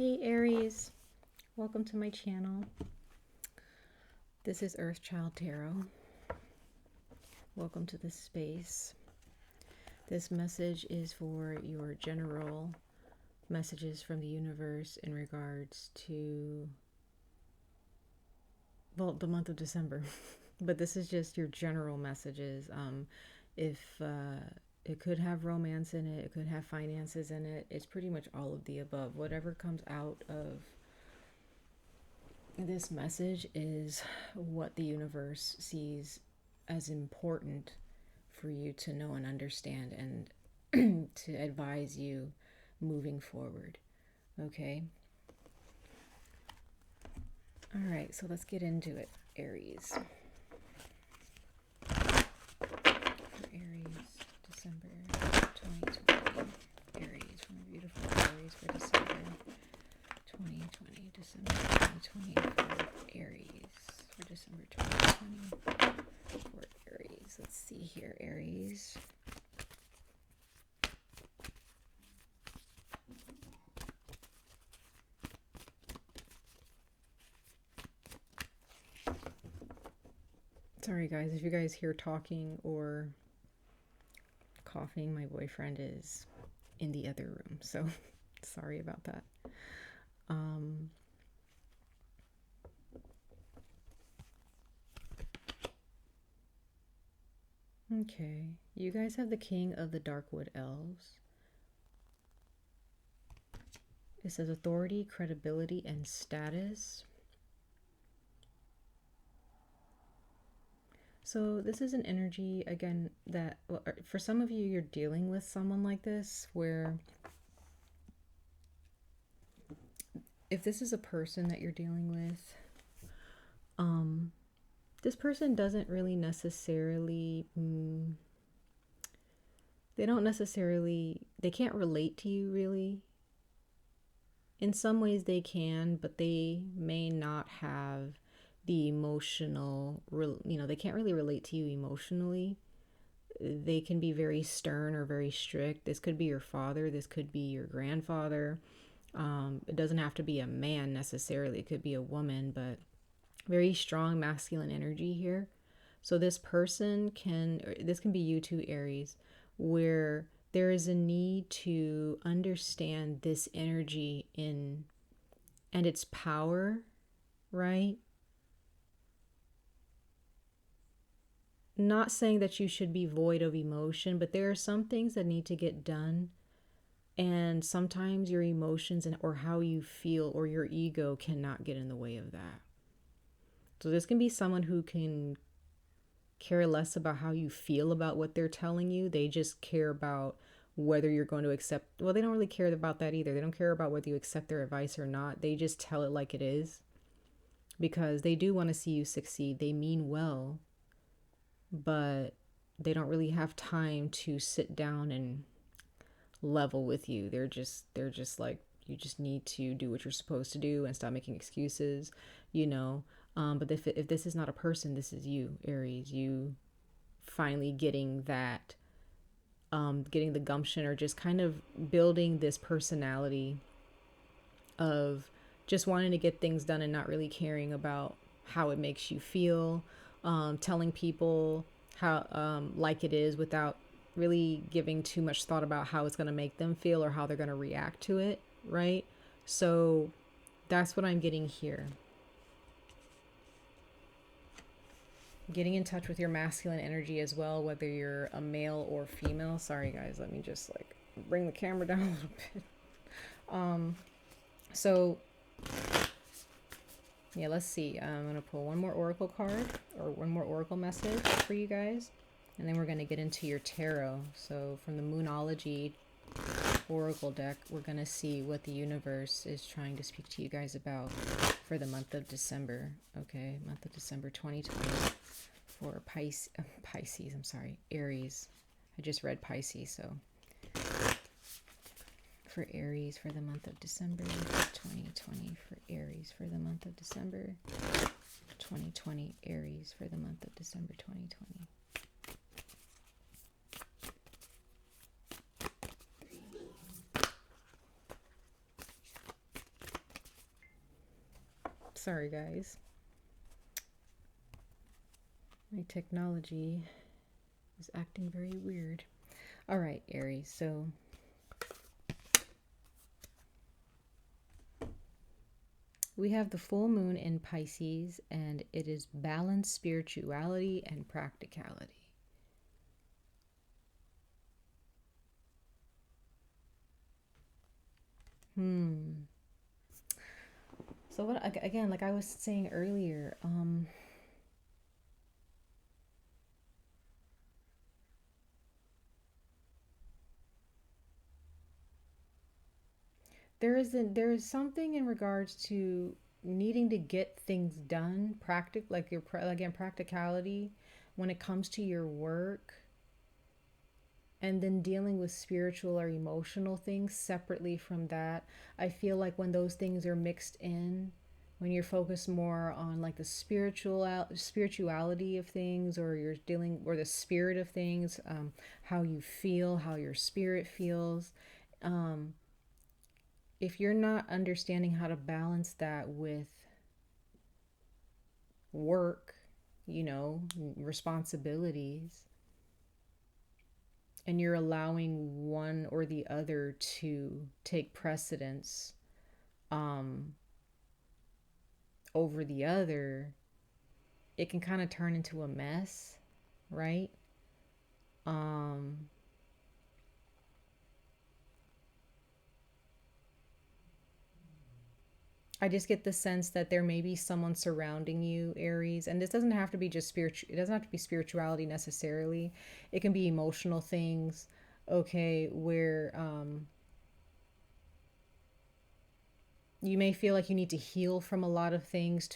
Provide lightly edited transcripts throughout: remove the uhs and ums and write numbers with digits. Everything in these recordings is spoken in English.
Hey Aries, welcome to my channel. This is Earthchild Tarot. Welcome to this space. This message is for your general messages from the universe in regards to, well, the month of December. But this is just your general messages. If it could have romance in it, it could have finances in it. It's pretty much all of the above. Whatever comes out of this message is what the universe sees as important for you to know and understand and to advise you moving forward. Okay? All right, so let's get into it, Aries. Aries, December 2020. Aries, from the beautiful Aries for December 2020. December 2020 for Aries. For December 2020 for Aries. Let's see here, Aries. Sorry guys, if you guys hear talking or coughing, my boyfriend is in the other room, so sorry about that. Okay, you guys have the King of the Darkwood Elves. It says authority, credibility, and status. So this is an energy, again, that for some of you, you're dealing with someone like this, where if this is a person that you're dealing with, this person doesn't really necessarily, they can't relate to you really. In some ways they can, but they may not have the emotional, they can't really relate to you emotionally. They can be very stern or very strict. This could be your father. This could be your grandfather. It doesn't have to be a man necessarily. It could be a woman, but very strong masculine energy here. So this person this can be you too, Aries, where there is a need to understand this energy and its power, right? Not saying that you should be void of emotion, but there are some things that need to get done. And sometimes your emotions or how you feel or your ego cannot get in the way of that. So this can be someone who can care less about how you feel about what they're telling you. They just care about whether you're going to accept. Well, they don't really care about that either. They don't care about whether you accept their advice or not. They just tell it like it is, because they do want to see you succeed. They mean well, but they don't really have time to sit down and level with you. They're just like, you just need to do what you're supposed to do and stop making excuses, but if this is not a person, this is you, Aries. You finally getting that, getting the gumption, or just kind of building this personality of just wanting to get things done and not really caring about how it makes you feel, telling people how like it is without really giving too much thought about how it's going to make them feel or how they're going to react to it, right? So that's what I'm getting here. Getting in touch with your masculine energy as well, whether you're a male or female. Sorry guys, let me just like bring the camera down a little bit. So yeah, let's see. I'm going to pull one more oracle card, or one more oracle message for you guys, and then we're going to get into your tarot. So from the Moonology oracle deck, we're going to see what the universe is trying to speak to you guys about for the month of December. Okay, month of December 2020 for Pisces, I'm sorry, Aries. I just read Pisces, so for Aries for the month of December 2020, for Aries for the month of December 2020, Aries for the month of December 2020. Sorry, guys. My technology is acting very weird. All right, Aries. So we have the full moon in Pisces, and it is balanced spirituality and practicality. So what, again, like I was saying earlier, there is something in regards to needing to get things done, like your again practicality when it comes to your work, and then dealing with spiritual or emotional things separately from that. I feel like when those things are mixed in, when you're focused more on like the spirituality of things, or you're dealing, or the spirit of things, how you feel, how your spirit feels, if you're not understanding how to balance that with work, responsibilities, and you're allowing one or the other to take precedence over the other, it can kind of turn into a mess, right? I just get the sense that there may be someone surrounding you, Aries, and this doesn't have to be just spiritual. It doesn't have to be spirituality necessarily. It can be emotional things, okay, where you may feel like you need to heal from a lot of things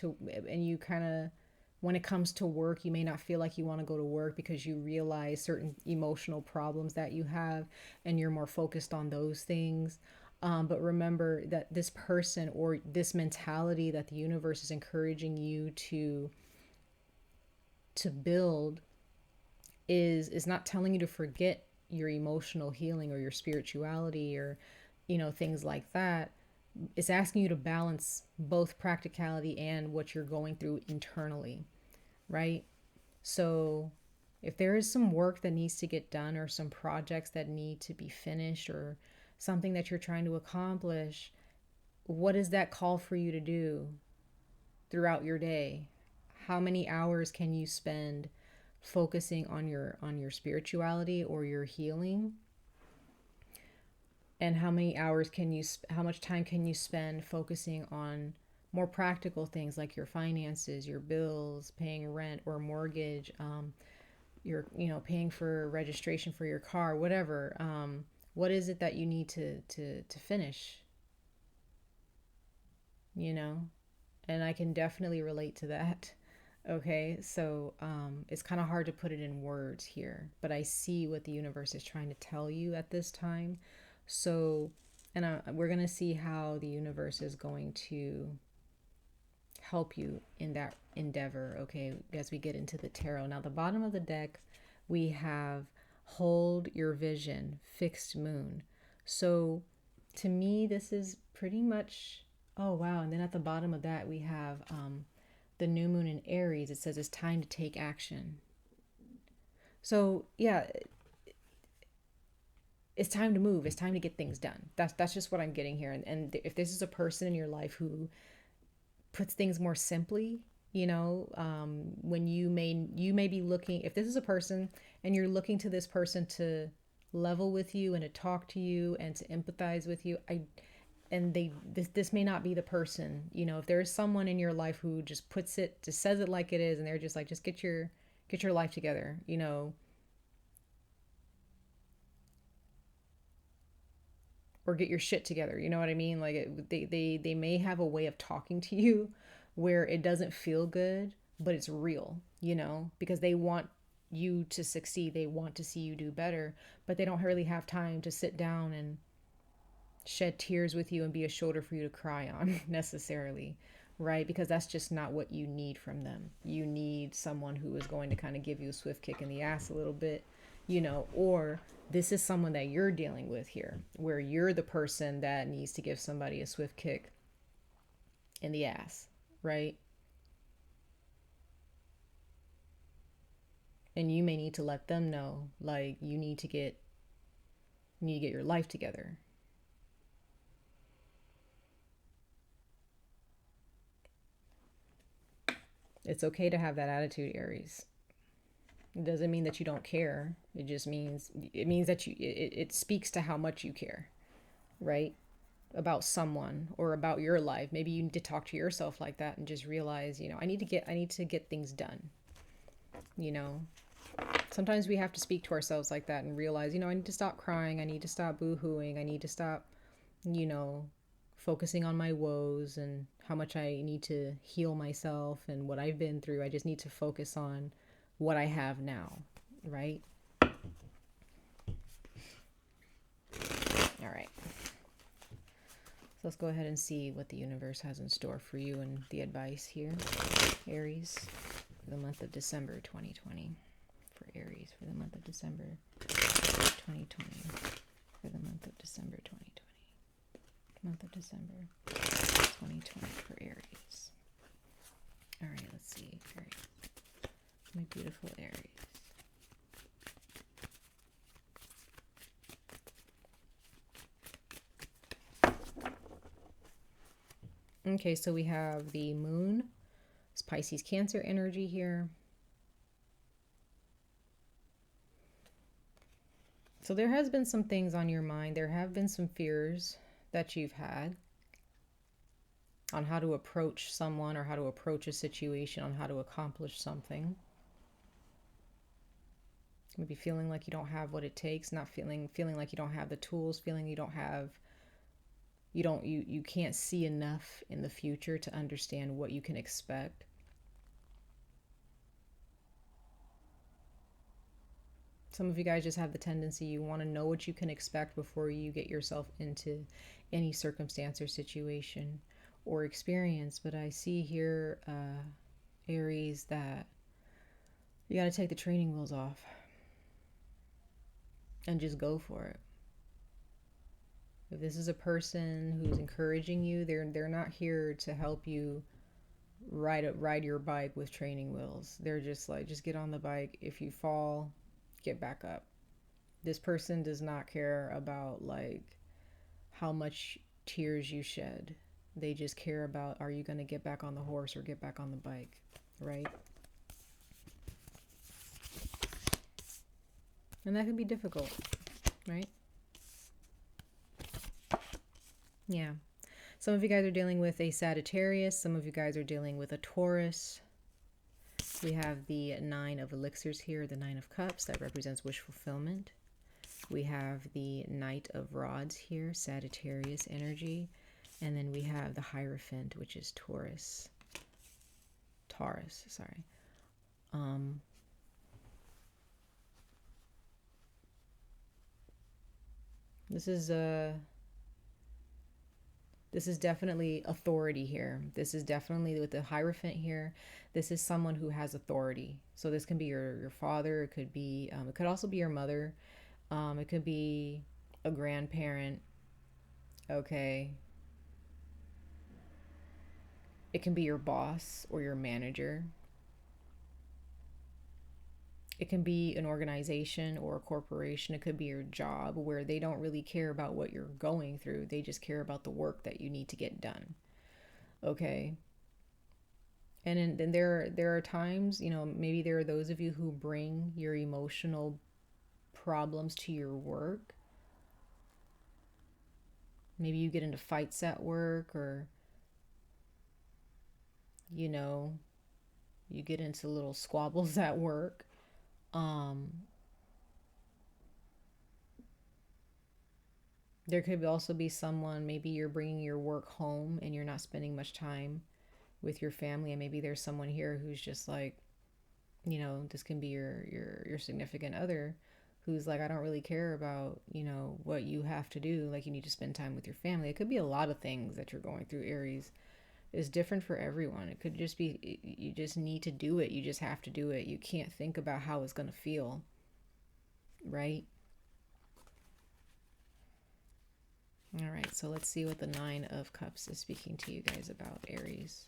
and you kind of, when it comes to work, you may not feel like you want to go to work because you realize certain emotional problems that you have, and you're more focused on those things. But remember that this person, or this mentality that the universe is encouraging you to build, is not telling you to forget your emotional healing or your spirituality, or things like that. It's asking you to balance both practicality and what you're going through internally, right? So if there is some work that needs to get done, or some projects that need to be finished, or something that you're trying to accomplish, what does that call for you to do throughout your day? How many hours can you spend focusing on your spirituality or your healing? And how much time can you spend focusing on more practical things like your finances, your bills, paying rent or mortgage, your paying for registration for your car, whatever. What is it that you need to finish? And I can definitely relate to that. Okay, so it's kind of hard to put it in words here, but I see what the universe is trying to tell you at this time. So, and we're going to see how the universe is going to help you in that endeavor, okay, as we get into the tarot. Now, the bottom of the deck, we have hold your vision, fixed moon. So, to me, this is pretty much, oh, wow. And then at the bottom of that, we have the new moon in Aries. It says it's time to take action. So, yeah, it's time to move. It's time to get things done. That's just what I'm getting here. And if this is a person in your life who puts things more simply, when you may be looking, if this is a person and you're looking to this person to level with you and to talk to you and to empathize with you, this may not be the person. If there's someone in your life who just says it like it is, and they're just like, just get your life together, or get your shit together. You know what I mean? Like they may have a way of talking to you where it doesn't feel good, but it's real, because they want you to succeed. They want to see you do better, but they don't really have time to sit down and shed tears with you and be a shoulder for you to cry on necessarily, right? Because that's just not what you need from them. You need someone who is going to kind of give you a swift kick in the ass a little bit, or this is someone that you're dealing with here, where you're the person that needs to give somebody a swift kick in the ass, right? And you may need to let them know, like, you need to get your life together. It's okay to have that attitude, Aries. It doesn't mean that you don't care. It just means that it speaks to how much you care, right? About someone or about your life. Maybe you need to talk to yourself like that and just realize, I need to get things done. Sometimes we have to speak to ourselves like that and realize, I need to stop crying. I need to stop boo-hooing. I need to stop, focusing on my woes and how much I need to heal myself and what I've been through. I just need to focus on what I have now, right? All right. So let's go ahead and see what the universe has in store for you and the advice here, Aries, for the month of December 2020. For Aries, for the month of December 2020. For the month of December 2020. Month of December 2020 for Aries. All right, let's see, Aries. My beautiful Aries. Okay, so we have the moon. It's Pisces Cancer energy here. So there has been some things on your mind. There have been some fears that you've had on how to approach someone or how to approach a situation, on how to accomplish something. Maybe feeling like you don't have what it takes, not feeling like you don't have the tools, feeling you can't see enough in the future to understand what you can expect. Some of you guys just have the tendency, you want to know what you can expect before you get yourself into any circumstance or situation or experience. But I see here, Aries, that you got to take the training wheels off and just go for it. If this is a person who's encouraging you, they're not here to help you ride your bike with training wheels. They're just like, just get on the bike. If you fall, get back up. This person does not care about like how much tears you shed. They just care about, are you going to get back on the horse or get back on the bike, right? And that can be difficult, right? Yeah. Some of you guys are dealing with a Sagittarius. Some of you guys are dealing with a Taurus. We have the 9 of elixirs here, the 9 of cups, that represents wish fulfillment. We have the Knight of rods here, Sagittarius energy. And then we have the Hierophant, which is Taurus, sorry. This is definitely authority here. This is definitely, with the Hierophant here, this is someone who has authority. So this can be your father. It could be, it could also be your mother. It could be a grandparent. Okay. It can be your boss or your manager. It can be an organization or a corporation. It could be your job, where they don't really care about what you're going through. They just care about the work that you need to get done. Okay. And then there are times, maybe there are those of you who bring your emotional problems to your work. Maybe you get into fights at work, or you get into little squabbles at work. There could also be someone, maybe you're bringing your work home and you're not spending much time with your family, and maybe there's someone here who's just like, this can be your significant other, who's like, I don't really care about, what you have to do. Like, you need to spend time with your family. It could be a lot of things that you're going through, Aries. It's different for everyone. It could just be, you just need to do it. You just have to do it. You can't think about how it's going to feel, right? All right, so let's see what the 9 of cups is speaking to you guys about, Aries.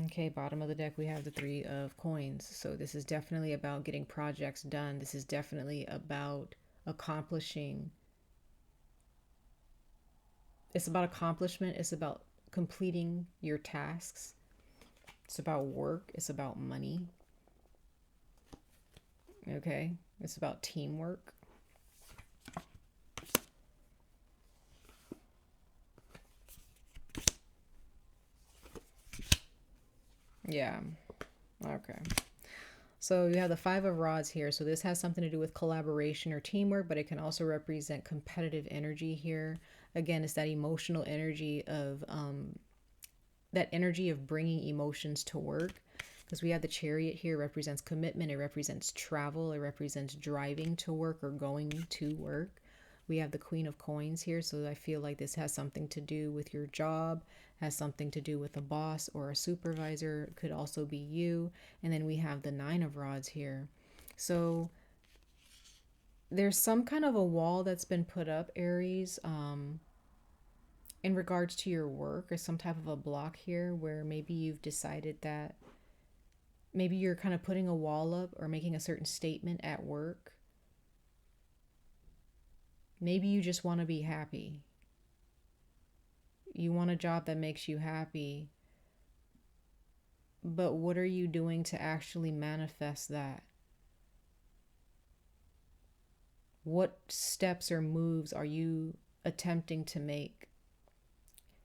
Okay, bottom of the deck, we have the Three of Coins. So this is definitely about getting projects done. This is definitely about accomplishing. It's about accomplishment. It's about completing your tasks. It's about work. It's about money. Okay, it's about teamwork. Yeah. Okay. So you have the Five of Rods here. So this has something to do with collaboration or teamwork, but it can also represent competitive energy here. Again, it's that emotional energy of that energy of bringing emotions to work. Because we have the Chariot here, represents commitment. It represents travel. It represents driving to work or going to work. We have the Queen of Coins here, so I feel like this has something to do with your job, has something to do with a boss or a supervisor. It could also be you. And then we have the Nine of Rods here. So there's some kind of a wall that's been put up, Aries, in regards to your work, or some type of a block here where maybe you've decided that maybe you're kind of putting a wall up or making a certain statement at work. Maybe you just want to be happy. You want a job that makes you happy. But what are you doing to actually manifest that? What steps or moves are you attempting to make?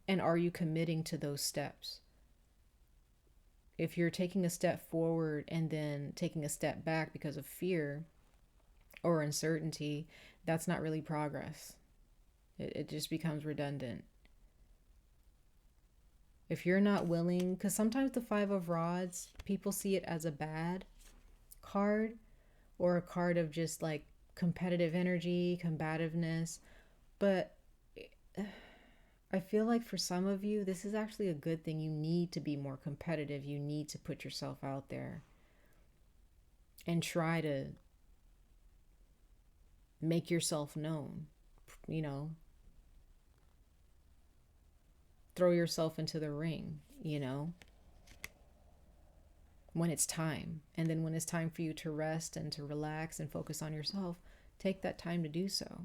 And are you committing to those steps? If you're taking a step forward and then taking a step back because of fear or uncertainty, that's not really progress. It just becomes redundant. If you're not willing, because sometimes the Five of Rods, people see it as a bad card or a card of just like competitive energy, combativeness. But I feel like for some of you, this is actually a good thing. You need to be more competitive. You need to put yourself out there and try to make yourself known, you know, throw yourself into the ring, you know, when it's time. And then when it's time for you to rest and to relax and focus on yourself, take that time to do so.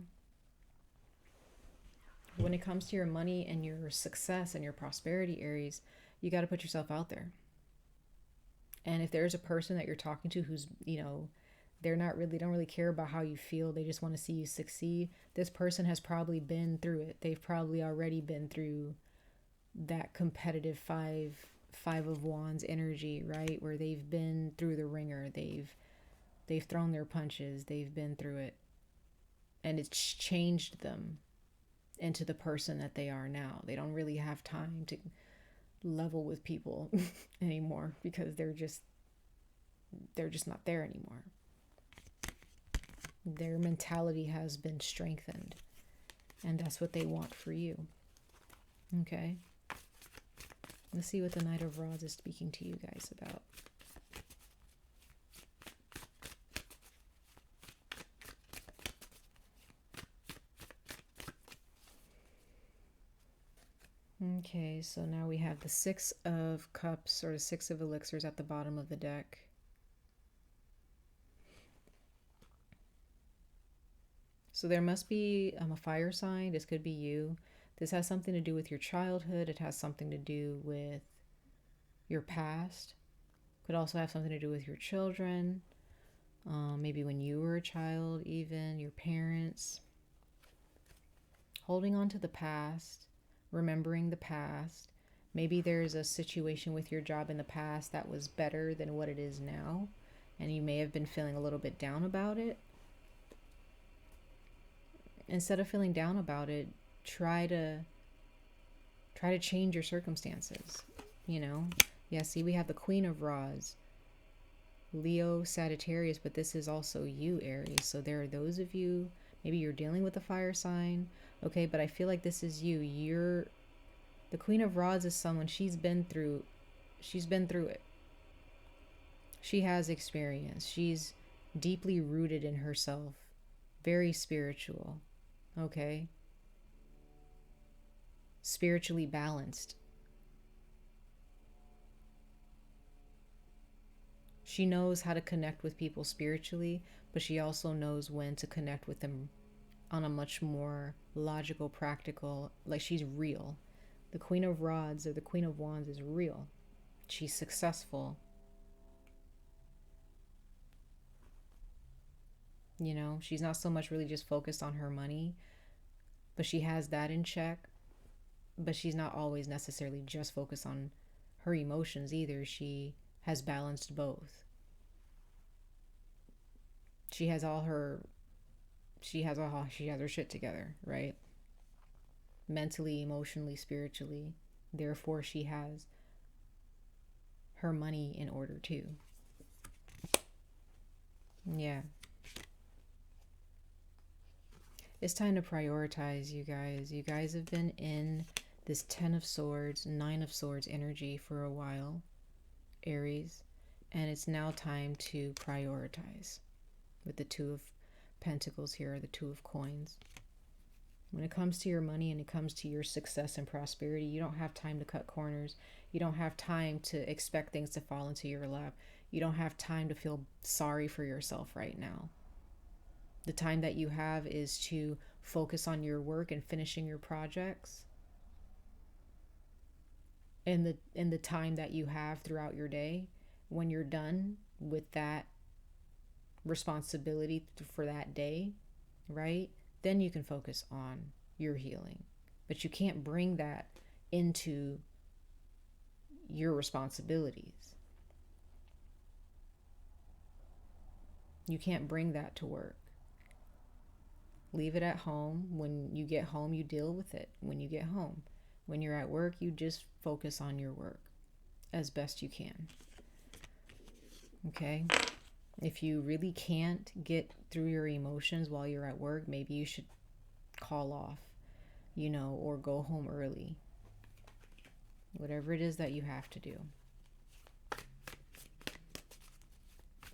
When it comes to your money and your success and your prosperity, Aries, you got to put yourself out there. And if there's a person that you're talking to who's, you know, they don't really care about how you feel, they just want to see you succeed, this person has probably been through it. They've probably already been through that competitive five of wands energy, right? Where they've been through the ringer, they've thrown their punches, they've been through it, and it's changed them into the person that they are now. They don't really have time to level with people anymore because they're just not there anymore. Their mentality has been strengthened, and that's what they want for you. Okay, let's see what the Knight of Rods is speaking to you guys about. Okay, so now we have the Six of Cups, or the Six of Elixirs at the bottom of the deck. So there must be a fire sign. This could be you. This has something to do with your childhood. It has something to do with your past. Could also have something to do with your children. Maybe when you were a child, even your parents. Holding on to the past, remembering the past. Maybe there's a situation with your job in the past that was better than what it is now, and you may have been feeling a little bit down about it. Instead of feeling down about it, try to change your circumstances, you know. Yeah, see, we have the Queen of Rods, Leo, Sagittarius, but this is also you, Aries. So there are those of you, maybe you're dealing with a fire sign, okay, but I feel like this is you. The Queen of Rods is someone, she's been through it. She has experience. She's deeply rooted in herself, very spiritual, okay? Spiritually balanced. She knows how to connect with people spiritually, but she also knows when to connect with them on a much more logical, practical, like she's real. The Queen of Rods or the Queen of Wands is real. She's successful. You know, she's not so much really just focused on her money, but she has that in check. But she's not always necessarily just focused on her emotions either. She has balanced both. She has her shit together, right? Mentally, emotionally, spiritually. Therefore, she has her money in order too. Yeah. It's time to prioritize, you guys. You guys have been in this 10 of Swords, 9 of Swords energy for a while, Aries. And it's now time to prioritize. With the 2 of Pentacles here, the 2 of Coins. When it comes to your money and it comes to your success and prosperity, you don't have time to cut corners. You don't have time to expect things to fall into your lap. You don't have time to feel sorry for yourself right now. The time that you have is to focus on your work and finishing your projects. And the time that you have throughout your day, when you're done with that responsibility for that day, right? Then you can focus on your healing. But you can't bring that into your responsibilities. You can't bring that to work. Leave it at home. When you get home, you deal with it when you get home. When you're at work, you just focus on your work as best you can. Okay? If you really can't get through your emotions while you're at work, maybe you should call off, you know, or go home early. Whatever it is that you have to do.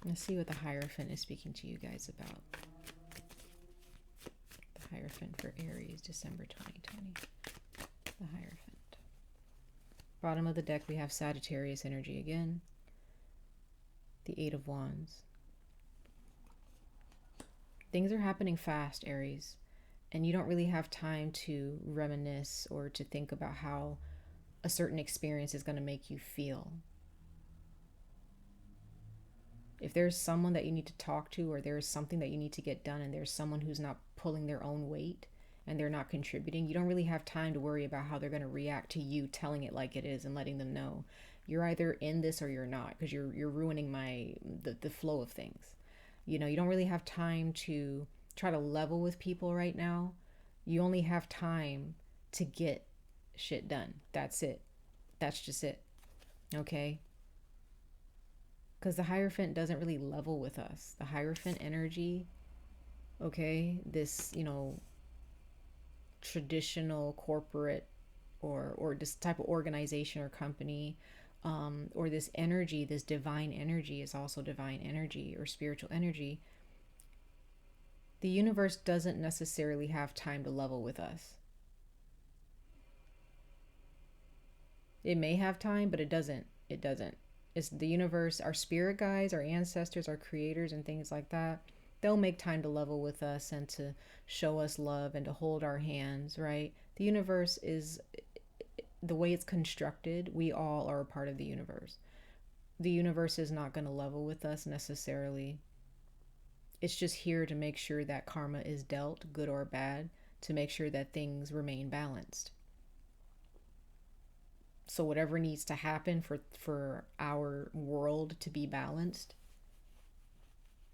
Let's see what the Hierophant is speaking to you guys about. The Hierophant for Aries, December 2020. The Hierophant. Bottom of the deck, we have Sagittarius energy again. The 8 of Wands. Things are happening fast, Aries, and you don't really have time to reminisce or to think about how a certain experience is going to make you feel. If there's someone that you need to talk to, or there's something that you need to get done, and there's someone who's not pulling their own weight and they're not contributing, you don't really have time to worry about how they're going to react to you telling it like it is and letting them know you're either in this or you're not, because you're ruining the flow of things. You know, you don't really have time to try to level with people right now. You only have time to get shit done. That's it. That's just it. Okay? Because the Hierophant doesn't really level with us. The Hierophant energy, okay, this, you know, traditional corporate or this type of organization or company, or this energy, this divine energy is also divine energy or spiritual energy. The universe doesn't necessarily have time to level with us. It may have time, but it doesn't. It doesn't. It's the universe, our spirit guides, our ancestors, our creators, and things like that. They'll make time to level with us and to show us love and to hold our hands, right? The universe is, the way it's constructed, we all are a part of the universe. The universe is not going to level with us necessarily. It's just here to make sure that karma is dealt, good or bad, to make sure that things remain balanced. So whatever needs to happen for our world to be balanced,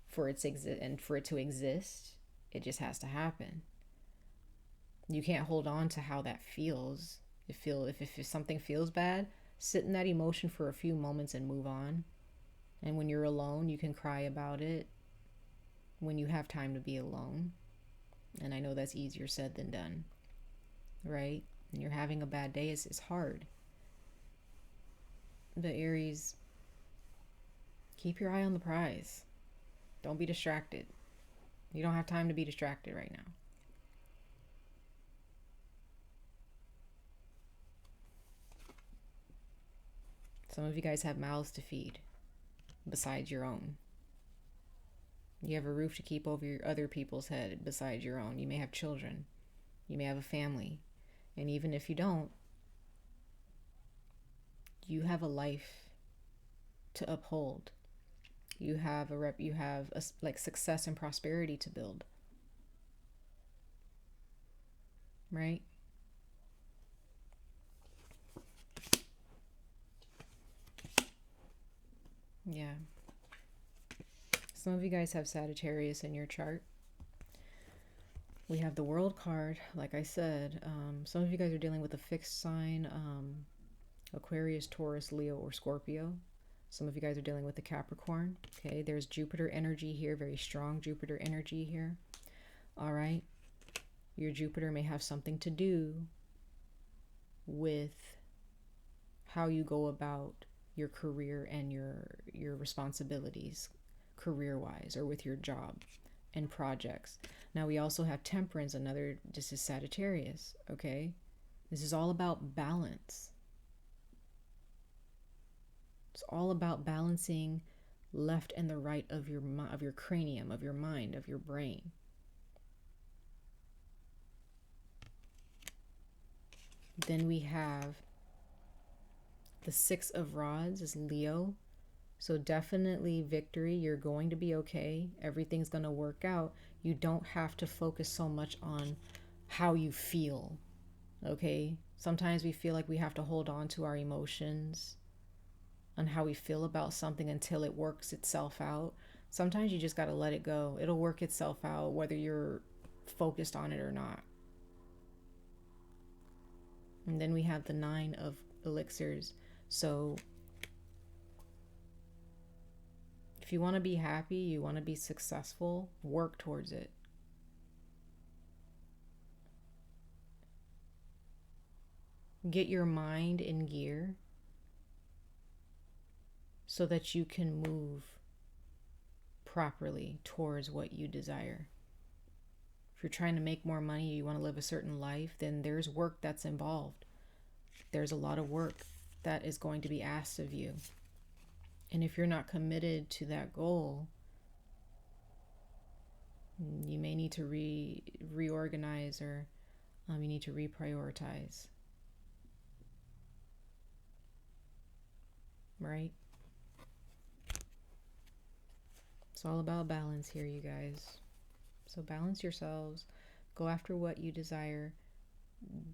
for it to exist, it just has to happen. You can't hold on to how that feels. If something feels bad, sit in that emotion for a few moments and move on. And when you're alone, you can cry about it when you have time to be alone. And I know that's easier said than done, right? And you're having a bad day, it's hard. But Aries, keep your eye on the prize. Don't be distracted. You don't have time to be distracted right now. Some of you guys have mouths to feed. besides your own. You have a roof to keep over your other people's head besides your own. You may have children. You may have a family. And even if you don't, you have a life to uphold. You have like success and prosperity to build. Right? Yeah. Some of you guys have Sagittarius in your chart. We have the World card, like I said. Some of you guys are dealing with a fixed sign, Aquarius, Taurus, Leo, or Scorpio. Some of you guys are dealing with the Capricorn. Okay, there's Jupiter energy here, very strong Jupiter energy here. All right. Your Jupiter may have something to do with how you go about your career and your responsibilities career-wise, or with your job and projects. Now we also have Temperance, this is Sagittarius, okay? This is all about balance. It's all about balancing left and the right of your cranium, of your mind, of your brain. Then we have the Six of Rods is Leo. So definitely victory. You're going to be okay. Everything's going to work out. You don't have to focus so much on how you feel. Okay? Sometimes we feel like we have to hold on to our emotions on how we feel about something until it works itself out. Sometimes you just got to let it go. It'll work itself out whether you're focused on it or not. And then we have the Nine of Elixirs. So if you want to be happy, you want to be successful, work towards it. Get your mind in gear so that you can move properly towards what you desire. If you're trying to make more money, you want to live a certain life, then there's work that's involved. There's a lot of work that is going to be asked of you. And if you're not committed to that goal, you may need to reorganize, or you need to reprioritize. Right? It's all about balance here, you guys. So balance yourselves. Go after what you desire.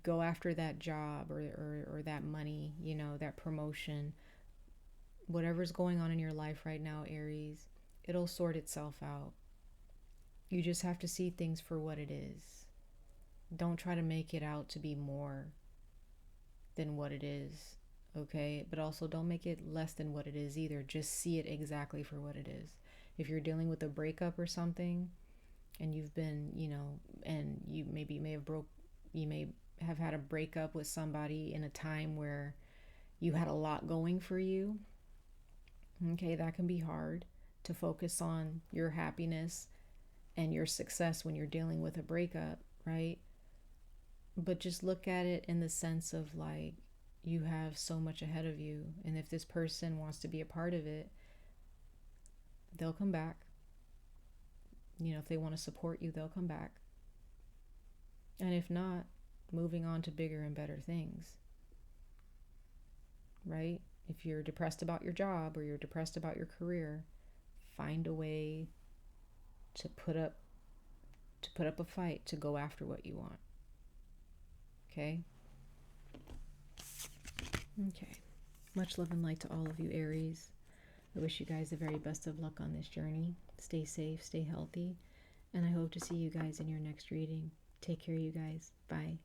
Go after that job or that money, you know, that promotion. Whatever's going on in your life right now, Aries, it'll sort itself out. You just have to see things for what it is. Don't try to make it out to be more than what it is, okay? But also don't make it less than what it is either. Just see it exactly for what it is. If you're dealing with a breakup or something, and you've been, you know, and you may have had a breakup with somebody in a time where you had a lot going for you. Okay, that can be hard to focus on your happiness and your success when you're dealing with a breakup, right? But just look at it in the sense of like, you have so much ahead of you. And if this person wants to be a part of it, they'll come back. You know, if they want to support you, they'll come back. And if not, moving on to bigger and better things, right? If you're depressed about your job or you're depressed about your career, find a way to put up a fight to go after what you want. Okay? Okay. Much love and light to all of you, Aries. I wish you guys the very best of luck on this journey. Stay safe, stay healthy, and I hope to see you guys in your next reading. Take care, you guys. Bye.